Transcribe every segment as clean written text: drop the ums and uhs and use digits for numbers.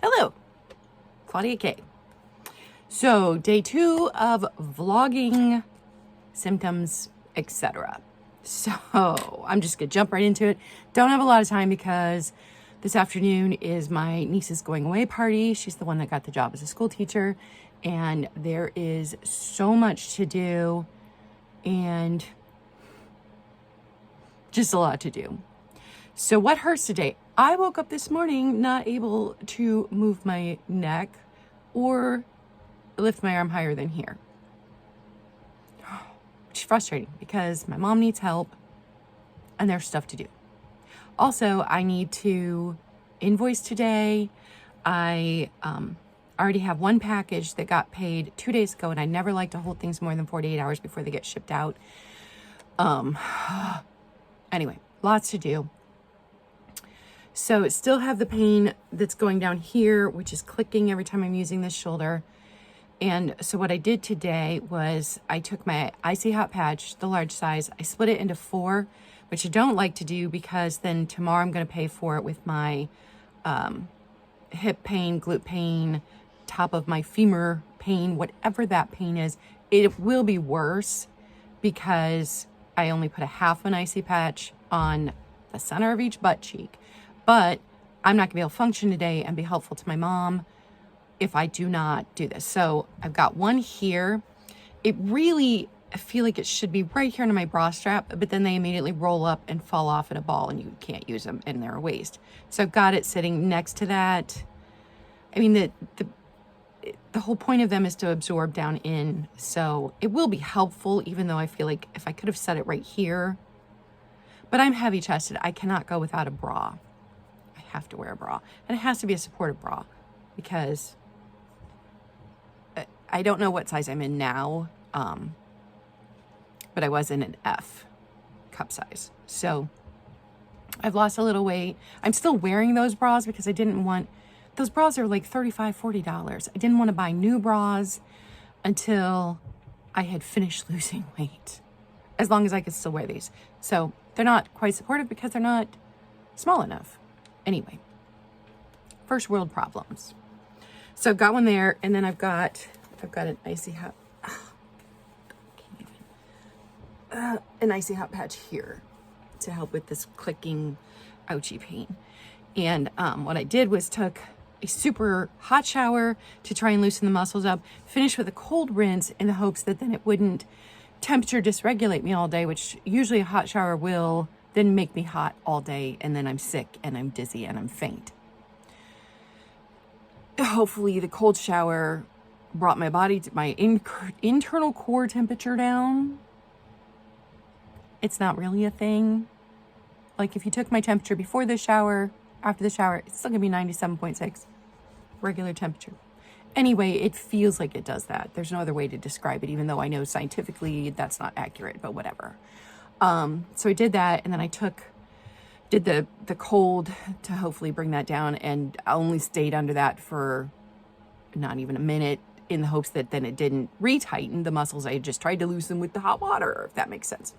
Hello, Claudia K. So, day 2 of vlogging, symptoms, etc. So, I'm just gonna jump right into it. Don't have a lot of time because this afternoon is my niece's going away party. She's the one that got the job as a school teacher, and there is so much to do and just a lot to do. So what hurts today? I woke up this morning not able to move my neck or lift my arm higher than here. Which is frustrating because my mom needs help and there's stuff to do. Also, I need to invoice today. I already have one package that got paid 2 days ago, and I never like to hold things more than 48 hours before they get shipped out. Anyway, lots to do. So it still have the pain that's going down here, which is clicking every time I'm using this shoulder. And so what I did today was I took my Icy Hot patch, the large size, I split it into 4, which I don't like to do because then tomorrow I'm going to pay for it with my hip pain, glute pain, top of my femur pain, whatever that pain is. It will be worse because I only put a half an icy patch on the center of each butt cheek. But I'm not gonna be able to function today and be helpful to my mom if I do not do this. So I've got one here. It really, I feel like it should be right here under my bra strap, but then they immediately roll up and fall off in a ball and you can't use them in their waist. So I've got it sitting next to that. I mean, the whole point of them is to absorb down in. So it will be helpful, even though I feel like if I could have set it right here, but I'm heavy chested. I cannot go without a bra. Have to wear a bra, and it has to be a supportive bra because I don't know what size I'm in now, but I was in an F cup size. So I've lost a little weight. I'm still wearing those bras because I didn't want, those bras are like $35-$40. I didn't want to buy new bras until I had finished losing weight, as long as I could still wear these. So they're not quite supportive because they're not small enough. Anyway, first world problems. So I've got one there, and then I've got an Icy Hot, an Icy Hot patch here to help with this clicking, ouchy pain. And what I did was took a super hot shower to try and loosen the muscles up, finished with a cold rinse in the hopes that then it wouldn't temperature dysregulate me all day, which usually a hot shower will then make me hot all day, and then I'm sick and I'm dizzy and I'm faint. Hopefully the cold shower brought my body to my internal core temperature down. It's not really a thing. Like if you took my temperature before the shower, after the shower, it's still gonna be 97.6 regular temperature. Anyway, it feels like it does that. There's no other way to describe it, even though I know scientifically that's not accurate, but whatever. So I did that, and then I did the cold to hopefully bring that down, and I only stayed under that for not even a minute in the hopes that then it didn't retighten the muscles I had just tried to loosen with the hot water, if that makes sense.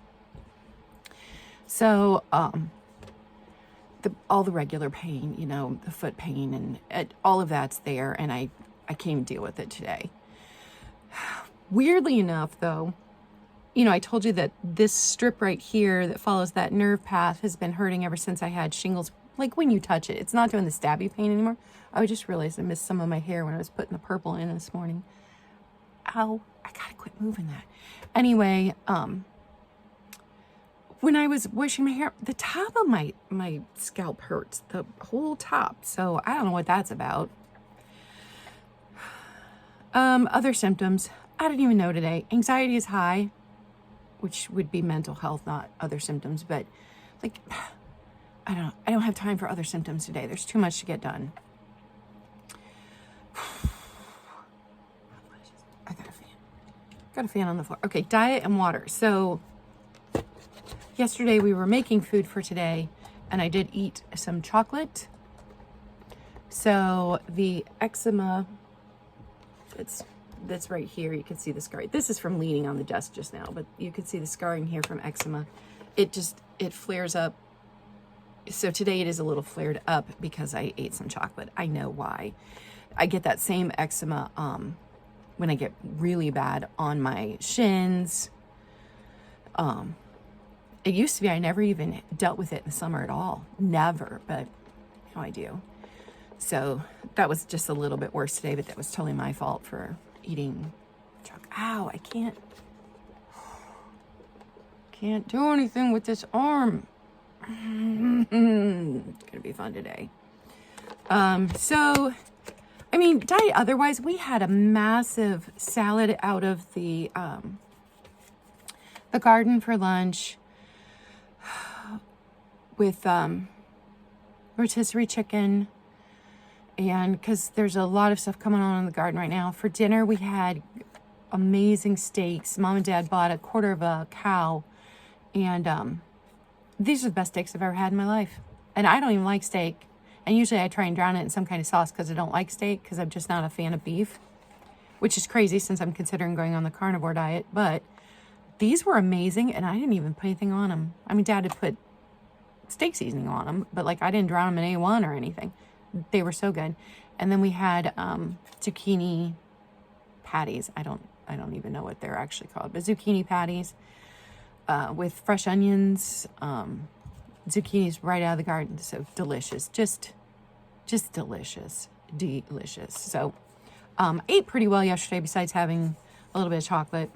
So, all the regular pain, you know, the foot pain and all of that's there, and I can't even deal with it today. Weirdly enough, though, you know, I told you that this strip right here that follows that nerve path has been hurting ever since I had shingles. Like when you touch it, it's not doing the stabby pain anymore. I just realized I missed some of my hair when I was putting the purple in this morning. Ow, I gotta quit moving that. Anyway, when I was washing my hair, the top of my scalp hurts, the whole top. So I don't know what that's about. Other symptoms, I didn't even know today. Anxiety is high, which would be mental health, not other symptoms, but like, I don't have time for other symptoms today. There's too much to get done. I got a fan on the floor. Okay, diet and water. So yesterday we were making food for today, and I did eat some chocolate. So the eczema, that's right here. You can see the scar. This is from leaning on the desk just now, but you can see the scarring here from eczema. It flares up So today it is a little flared up because I ate some chocolate. I know why. I get that same eczema when I get really bad on my shins. It used to be I never even dealt with it in the summer at all. Never, but now I do. So that was just a little bit worse today, but that was totally my fault for eating chocolate. Ow, I can't do anything with this arm. It's gonna be fun today. So, I mean, diet otherwise, we had a massive salad out of the garden for lunch with rotisserie chicken, and because there's a lot of stuff coming on in the garden right now. For dinner, we had amazing steaks. Mom and Dad bought a quarter of a cow, and these are the best steaks I've ever had in my life. And I don't even like steak. And usually I try and drown it in some kind of sauce because I don't like steak, because I'm just not a fan of beef, which is crazy since I'm considering going on the carnivore diet. But these were amazing, and I didn't even put anything on them. I mean, Dad had put steak seasoning on them, but like I didn't drown them in A1 or anything. They were so good. And then we had zucchini patties. I don't even know what they're actually called, but zucchini patties with fresh onions, zucchinis right out of the garden. So delicious, just delicious. So ate pretty well yesterday besides having a little bit of chocolate.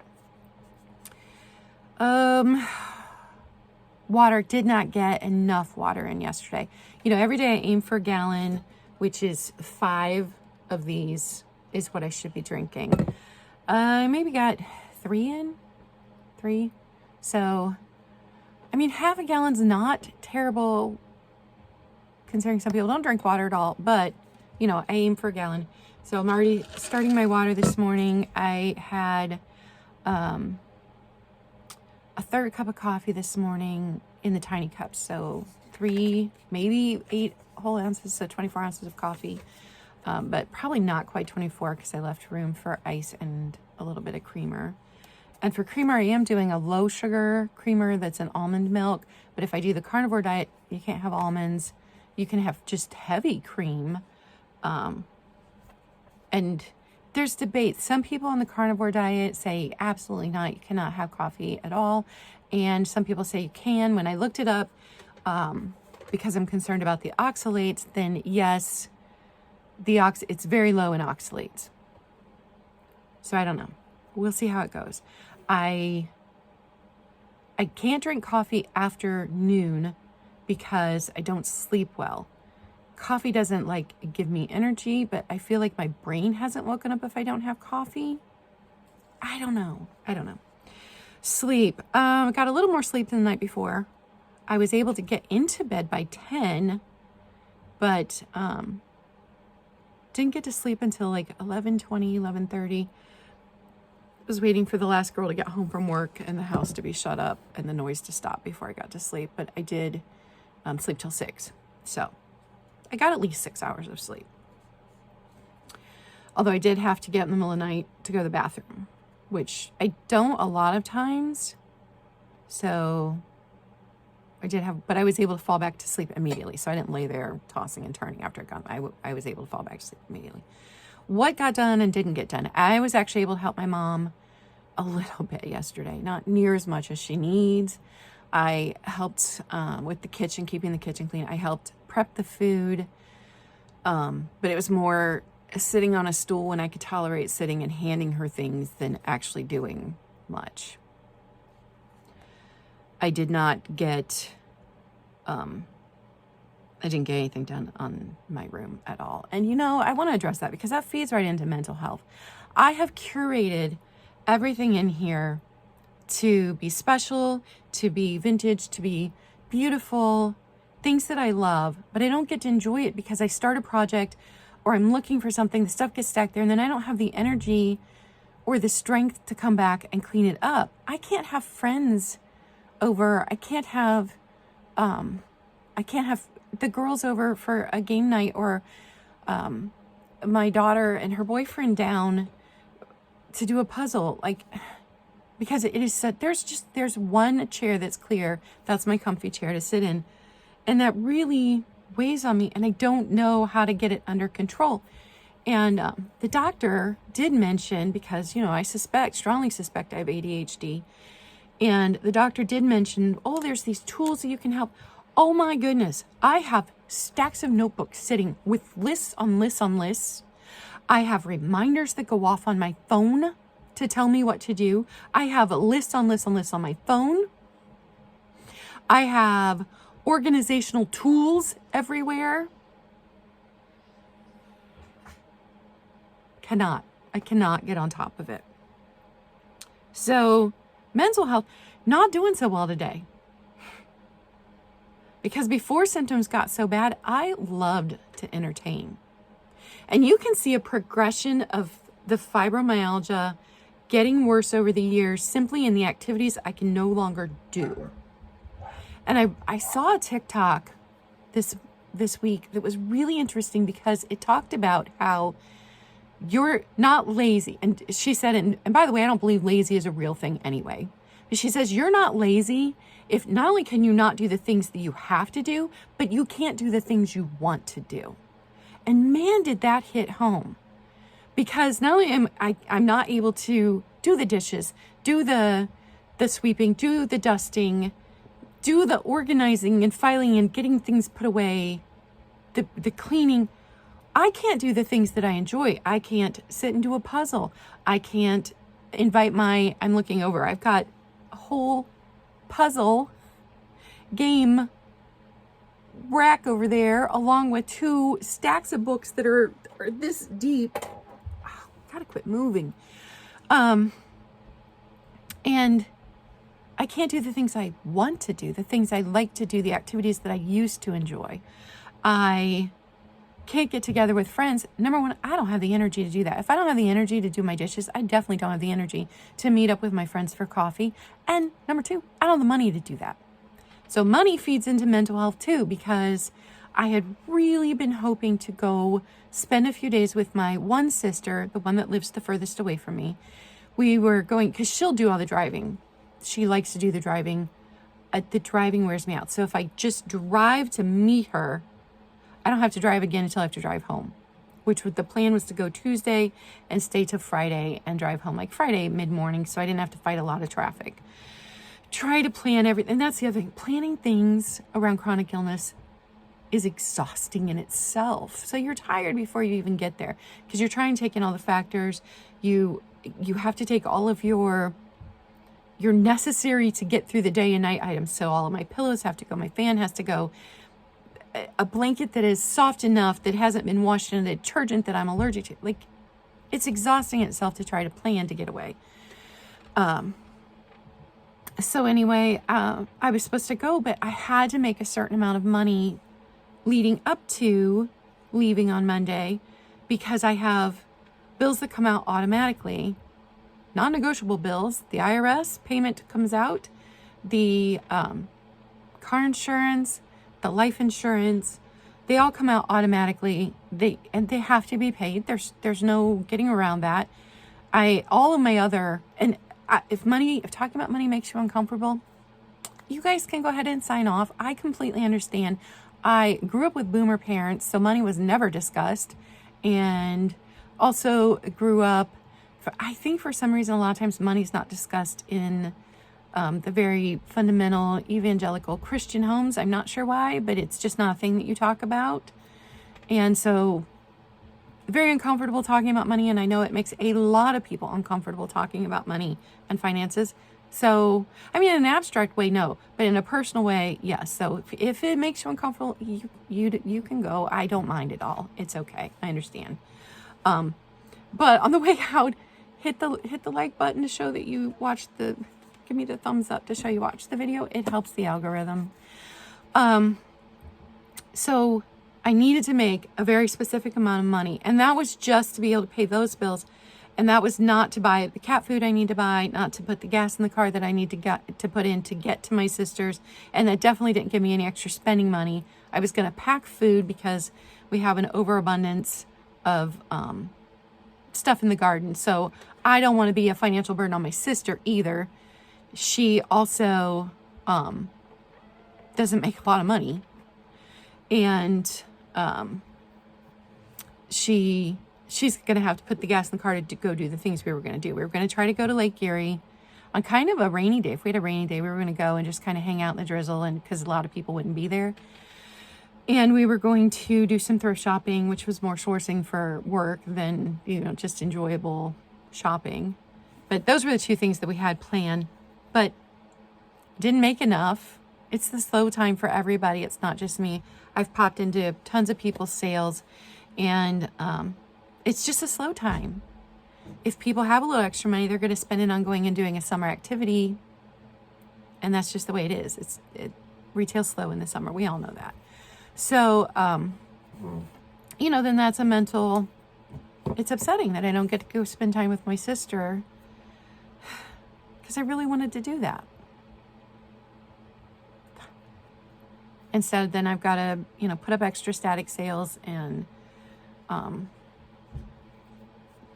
Water, did not get enough water in yesterday. You know, every day I aim for a gallon, which is 5 of these is what I should be drinking. I maybe got 3. So, I mean, half a gallon's not terrible considering some people don't drink water at all, but, you know, I aim for a gallon. So I'm already starting my water this morning. I had a third cup of coffee this morning in the tiny cups. So 3, maybe 8 whole ounces, so 24 ounces of coffee. But probably not quite 24 because I left room for ice and a little bit of creamer. And for creamer, I am doing a low sugar creamer that's an almond milk. But if I do the carnivore diet, you can't have almonds. You can have just heavy cream. And there's debate. Some people on the carnivore diet say absolutely not. You cannot have coffee at all. And some people say you can. When I looked it up, because I'm concerned about the oxalates, then yes, it's very low in oxalates. So I don't know. We'll see how it goes. I can't drink coffee after noon because I don't sleep well. Coffee doesn't like give me energy, but I feel like my brain hasn't woken up if I don't have coffee. I don't know. Sleep. Got a little more sleep than the night before. I was able to get into bed by 10, but didn't get to sleep until like 11:20, 11:30. Was waiting for the last girl to get home from work and the house to be shut up and the noise to stop before I got to sleep. But I did sleep till 6. So I got at least 6 hours of sleep. Although I did have to get in the middle of the night to go to the bathroom, which I don't a lot of times. So but I was able to fall back to sleep immediately. So I didn't lay there tossing and turning after I got, I was able to fall back to sleep immediately. What got done and didn't get done? I was actually able to help my mom a little bit yesterday, not near as much as she needs. I helped with the kitchen, keeping the kitchen clean. I helped prep the food, but it was more sitting on a stool when I could tolerate sitting and handing her things than actually doing much. I did not get, I didn't get anything done on my room at all. And, you know, I want to address that because that feeds right into mental health. I have curated everything in here to be special, to be vintage, to be beautiful, things that I love, but I don't get to enjoy it because I start a project or I'm looking for something, the stuff gets stacked there, and then I don't have the energy or the strength to come back and clean it up. I can't have friends over. I can't have the girls over for a game night or my daughter and her boyfriend down to do a puzzle. Like, because it is there's one chair that's clear. That's my comfy chair to sit in. And that really weighs on me, and I don't know how to get it under control. And the doctor did mention, because, I strongly suspect I have ADHD. And the doctor did mention, oh, there's these tools that you can help. Oh my goodness. I have stacks of notebooks sitting with lists on lists on lists. I have reminders that go off on my phone to tell me what to do. I have lists on lists on lists on my phone. I have organizational tools everywhere. I cannot get on top of it. So mental health, not doing so well today. Because before symptoms got so bad, I loved to entertain. And you can see a progression of the fibromyalgia getting worse over the years simply in the activities I can no longer do. And I saw a TikTok this week that was really interesting because it talked about how you're not lazy. And she said, and by the way, I don't believe lazy is a real thing anyway. But she says, you're not lazy if not only can you not do the things that you have to do, but you can't do the things you want to do. And man, did that hit home. Because not only am I'm not able to do the dishes, do the sweeping, do the dusting, do the organizing and filing and getting things put away, the cleaning. I can't do the things that I enjoy. I can't sit and do a puzzle. I can't invite I'm looking over. I've got a whole puzzle game rack over there, along with 2 stacks of books that are this deep. Oh, gotta quit moving. And I can't do the things I want to do, the things I like to do, the activities that I used to enjoy. I can't get together with friends. Number one, I don't have the energy to do that. If I don't have the energy to do my dishes, I definitely don't have the energy to meet up with my friends for coffee. And number 2, I don't have the money to do that. So money feeds into mental health too, because I had really been hoping to go spend a few days with my one sister, the one that lives the furthest away from me. We were going, because she'll do all the driving. She likes to do the driving. The driving wears me out. So if I just drive to meet her, I don't have to drive again until I have to drive home, the plan was to go Tuesday and stay till Friday and drive home like Friday mid-morning, so I didn't have to fight a lot of traffic. Try to plan everything. And that's the other thing. Planning things around chronic illness is exhausting in itself. So you're tired before you even get there because you're trying to take in all the factors. You have to take all of your necessary to get through the day and night items. So all of my pillows have to go. My fan has to go. A blanket that is soft enough that hasn't been washed in a detergent that I'm allergic to. Like, it's exhausting in itself to try to plan to get away. So anyway, I was supposed to go, but I had to make a certain amount of money leading up to leaving on Monday because I have bills that come out automatically, non-negotiable bills. The IRS payment comes out, the car insurance, the life insurance, they all come out automatically. They have to be paid. There's no getting around that. If talking about money makes you uncomfortable, you guys can go ahead and sign off. I completely understand. I grew up with boomer parents, so money was never discussed, and also grew up. I think for some reason, a lot of times money's not discussed in the very fundamental evangelical Christian homes. I'm not sure why, but it's just not a thing that you talk about. And so very uncomfortable talking about money. And I know it makes a lot of people uncomfortable talking about money and finances. So, I mean, in an abstract way, no, but in a personal way, yes. So if it makes you uncomfortable, you can go. I don't mind at all. It's okay. I understand. But on the way out, hit the like button to show that you watched give me the thumbs up to show you watched the video. It helps the algorithm. So I needed to make a very specific amount of money, and that was just to be able to pay those bills. And that was not to buy the cat food I need to buy, not to put the gas in the car that I need to put in to get to my sister's. And that definitely didn't give me any extra spending money. I was going to pack food because we have an overabundance of stuff in the garden. So I don't want to be a financial burden on my sister either. She also doesn't make a lot of money. And she's going to have to put the gas in the car to go do the things we were going to do. We were going to try to go to Lake Erie on kind of a rainy day. If we had a rainy day, we were going to go and just kind of hang out in the drizzle, and because a lot of people wouldn't be there. And we were going to do some thrift shopping, which was more sourcing for work than, just enjoyable shopping. But those were the two things that we had planned, but didn't make enough. It's the slow time for everybody. It's not just me. I've popped into tons of people's sales, and it's just a slow time. If people have a little extra money, they're going to spend it on going and doing a summer activity. And that's just the way it is. Retail's slow in the summer. We all know that. So, then that's it's upsetting that I don't get to go spend time with my sister, because I really wanted to do that. Instead, then I've got to, put up extra static sales and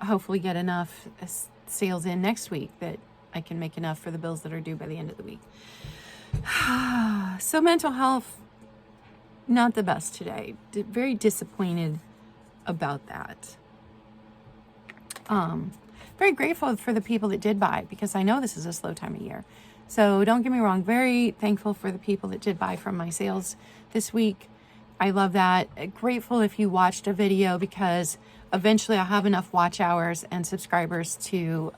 hopefully get enough sales in next week that I can make enough for the bills that are due by the end of the week. So mental health, not the best today. Very disappointed about that. Very grateful for the people that did buy, because I know this is a slow time of year. So don't get me wrong, very thankful for the people that did buy from my sales this week. I love that. Grateful if you watched a video, because eventually I'll have enough watch hours and subscribers to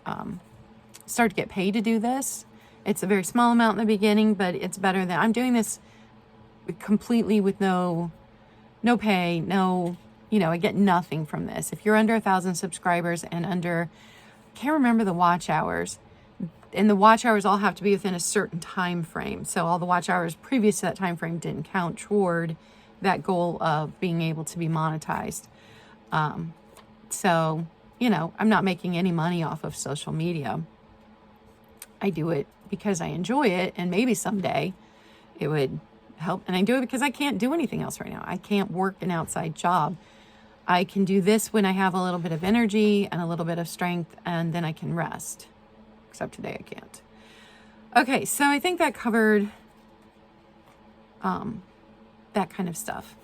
start to get paid to do this. It's a very small amount in the beginning, but it's better than I'm doing this completely with no pay, I get nothing from this. If you're under 1,000 subscribers and under, can't remember the watch hours, and the watch hours all have to be within a certain time frame. So all the watch hours previous to that time frame didn't count toward that goal of being able to be monetized. So, I'm not making any money off of social media. I do it because I enjoy it, and maybe someday it would help. And I do it because I can't do anything else right now. I can't work an outside job. I can do this when I have a little bit of energy and a little bit of strength, and then I can rest. Except today I can't. Okay, so I think that covered that kind of stuff.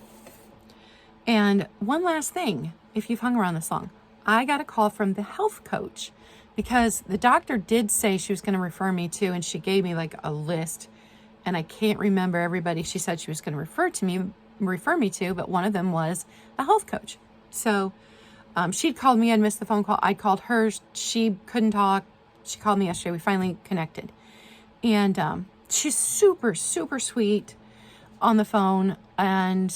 And one last thing, if you've hung around this long, I got a call from the health coach, because the doctor did say she was going to refer me to, and she gave me like a list, and I can't remember everybody she said she was going to refer me to, but one of them was a health coach. So she'd called me. I'd missed the phone call. I called her. She couldn't talk. She called me yesterday. We finally connected. And she's super, super sweet on the phone. And,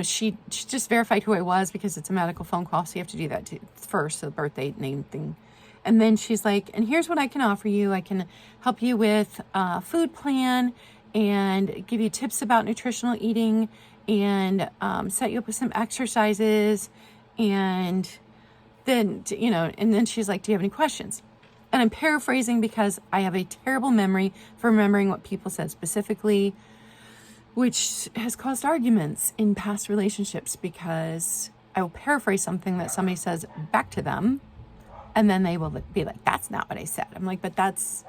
she just verified who I was, because it's a medical phone call. So you have to do that first, the birthday name thing. And then she's like, and here's what I can offer you. I can help you with a food plan and give you tips about nutritional eating, and set you up with some exercises. And then, and then she's like, do you have any questions? And I'm paraphrasing, because I have a terrible memory for remembering what people said specifically, which has caused arguments in past relationships, because I will paraphrase something that somebody says back to them, and then they will be like, that's not what I said. I'm like, but that's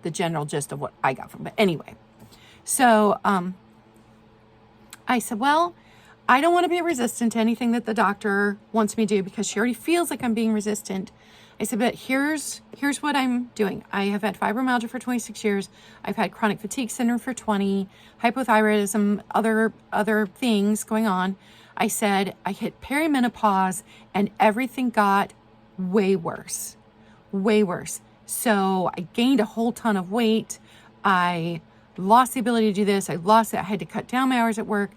the general gist of what I got from it. Anyway, so I said, well, I don't want to be resistant to anything that the doctor wants me to do, because she already feels like I'm being resistant. I said, but here's what I'm doing. I have had fibromyalgia for 26 years. I've had chronic fatigue syndrome for 20, hypothyroidism, other things going on. I said, I hit perimenopause and everything got way worse. So I gained a whole ton of weight. I lost the ability to do this. I had to cut down my hours at work.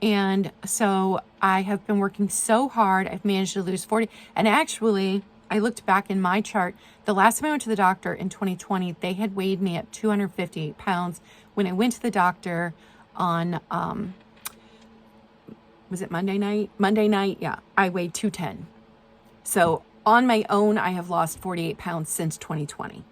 And so I have been working so hard. I've managed to lose 40. And actually, I looked back in my chart. The last time I went to the doctor in 2020, they had weighed me at 258 pounds. When I went to the doctor on, was it Monday night? Monday night, yeah, I weighed 210. So on my own, I have lost 48 pounds since 2020.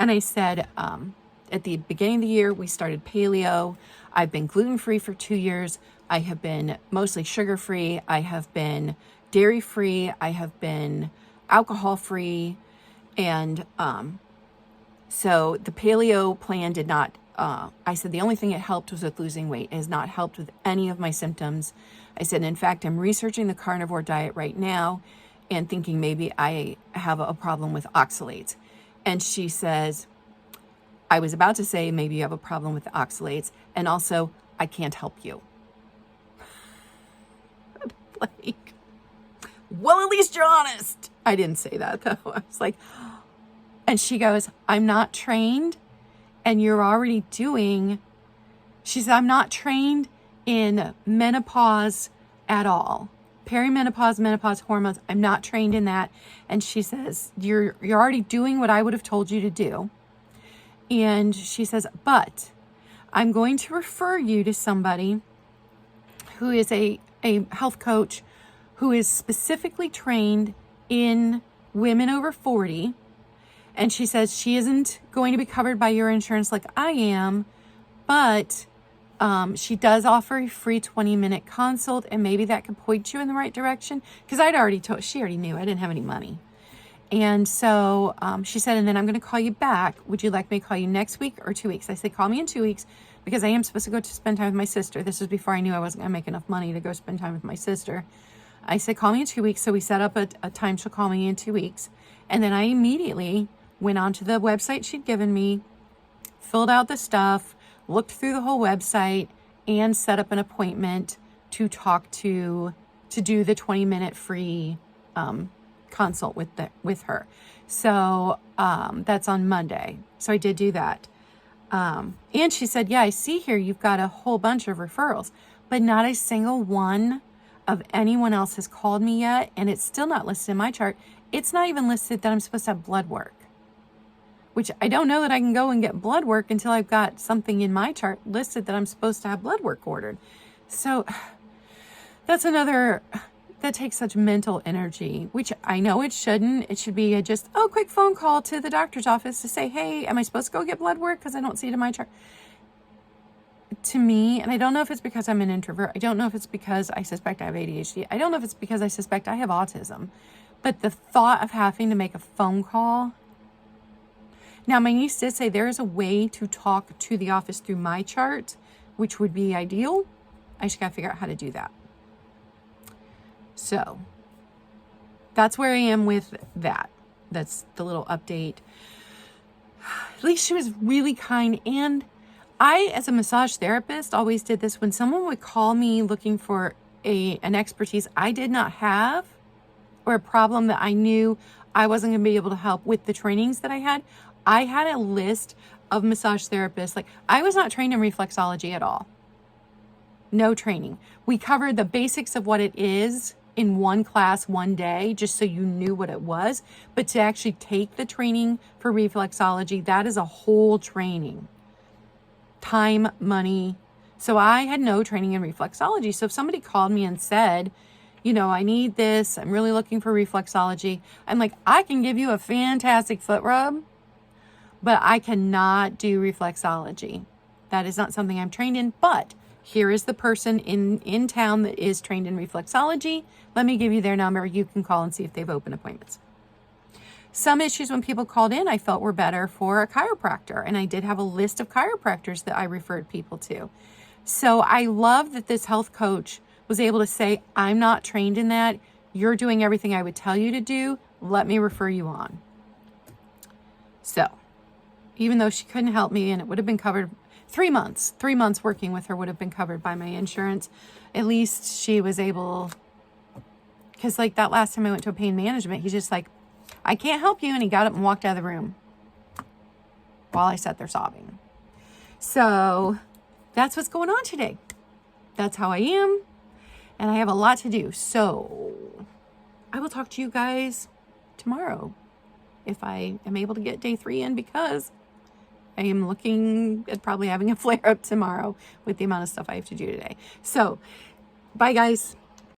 And I said, at the beginning of the year, we started paleo. I've been gluten-free for 2 years. I have been mostly sugar-free. I have been dairy-free. I have been alcohol-free. And so the paleo plan did not I said, the only thing it helped was with losing weight. It has not helped with any of my symptoms. I said, in fact, I'm researching the carnivore diet right now and thinking maybe I have a problem with oxalates. And she says, I was about to say, maybe you have a problem with the oxalates. And also, I can't help you. Like, well, at least you're honest. I didn't say that though. I was like, and she goes, I'm not trained and you're already doing, she said, I'm not trained in menopause at all. Perimenopause, menopause, hormones. I'm not trained in that. And she says, you're already doing what I would have told you to do. And she says, but I'm going to refer you to somebody who is a health coach who is specifically trained in women over 40. And she says she isn't going to be covered by your insurance like I am, but she does offer a free 20-minute consult, and maybe that could point you in the right direction. Because she already knew I didn't have any money. And so she said, and then I'm going to call you back. Would you like me to call you next week or 2 weeks? I said, call me in 2 weeks because I am supposed to go to spend time with my sister. This was before I knew I wasn't going to make enough money to go spend time with my sister. I said, call me in 2 weeks. So we set up a time she'll call me in 2 weeks. And then I immediately went onto the website she'd given me, filled out the stuff, looked through the whole website, and set up an appointment to do the 20-minute free consult with her. So that's on Monday. So I did do that. And she said, yeah, I see here you've got a whole bunch of referrals, but not a single one of anyone else has called me yet. And it's still not listed in my chart. It's not even listed that I'm supposed to have blood work, which I don't know that I can go and get blood work until I've got something in my chart listed that I'm supposed to have blood work ordered. So that's that takes such mental energy, which I know it shouldn't. It should be a quick phone call to the doctor's office to say, hey, am I supposed to go get blood work because I don't see it in my chart? To me, and I don't know if it's because I'm an introvert. I don't know if it's because I suspect I have ADHD. I don't know if it's because I suspect I have autism. But the thought of having to make a phone call. Now, my niece did say there is a way to talk to the office through my chart, which would be ideal. I just got to figure out how to do that. So that's where I am with that. That's the little update. At least she was really kind. And I, as a massage therapist, always did this. When someone would call me looking for an expertise I did not have, or a problem that I knew I wasn't going to be able to help with the trainings that I had a list of massage therapists. Like, I was not trained in reflexology at all. No training. We covered the basics of what it is in one class one day, just so you knew what it was. But to actually take the training for reflexology, that is a whole training. Time, money. So I had no training in reflexology. So if somebody called me and said, I need this, I'm really looking for reflexology, I'm like, I can give you a fantastic foot rub, but I cannot do reflexology. That is not something I'm trained in, but here is the person in town that is trained in reflexology. Let me give you their number. You can call and see if they've opened appointments. Some issues when people called in, I felt were better for a chiropractor. And I did have a list of chiropractors that I referred people to. So I love that this health coach was able to say, I'm not trained in that. You're doing everything I would tell you to do. Let me refer you on. So even though she couldn't help me and it would have been covered 3 months working with her would have been covered by my insurance. At least she was able, because like that last time I went to a pain management, he's just like, I can't help you. And he got up and walked out of the room while I sat there sobbing. So that's what's going on today. That's how I am. And I have a lot to do. So I will talk to you guys tomorrow if I am able to get day 3 in, because I am looking at probably having a flare up tomorrow with the amount of stuff I have to do today. So bye, guys.